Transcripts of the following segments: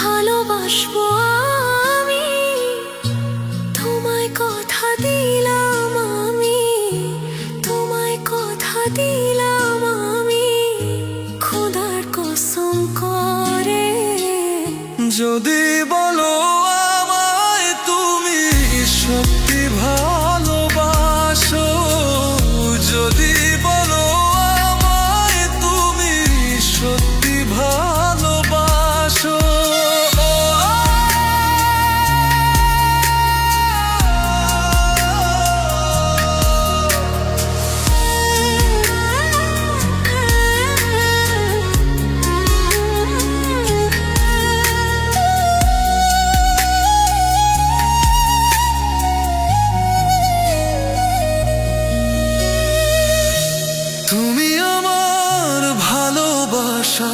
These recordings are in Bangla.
ভালোবাসবো আমি, তোমায় কথা দিলাম আমি, তোমায় কথা দিলাম আমি, খোদার কসম করে। যদি বলো আমায় তুমি সত্যি ভালোবাসো, যদি বলো আমায় তুমি সত্যি ভালোবাসো, তুমি আমার ভালোবাসা,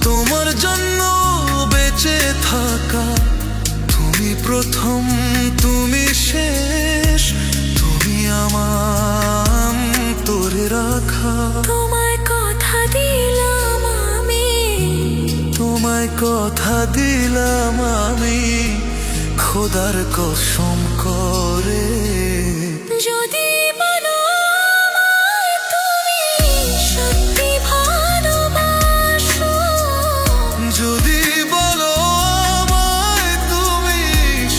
তোমার জন্য বেঁচে থাকা, তুমি প্রথম তুমি শেষ, তুমি আমার তোরে রাখা। তোমায় কথা দিলাম আমি, তোমায় কথা দিলাম আমি, খোদার কসম করে। যদি বলো আমায় তুমি সত্যি ভালোবাসো, যদি বলো আমায় তুমি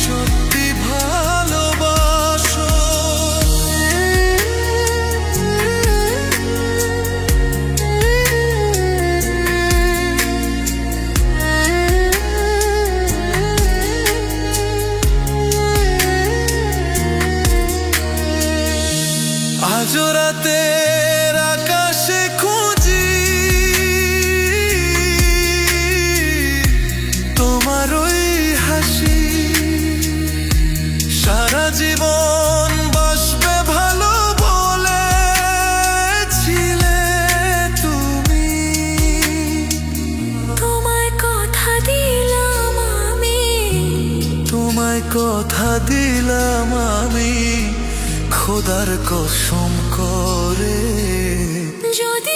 সত্যি ভালোবাসো, আজ রাতের আকাশে খুঁজি তোমার ওই হাসি, সারা জীবন বাসবে ভালো বলেছিলে তুমি। তোমায় কথা দিলাম আমি, তোমায় কথা দিলাম আমি, খোদার কসম করে। যদি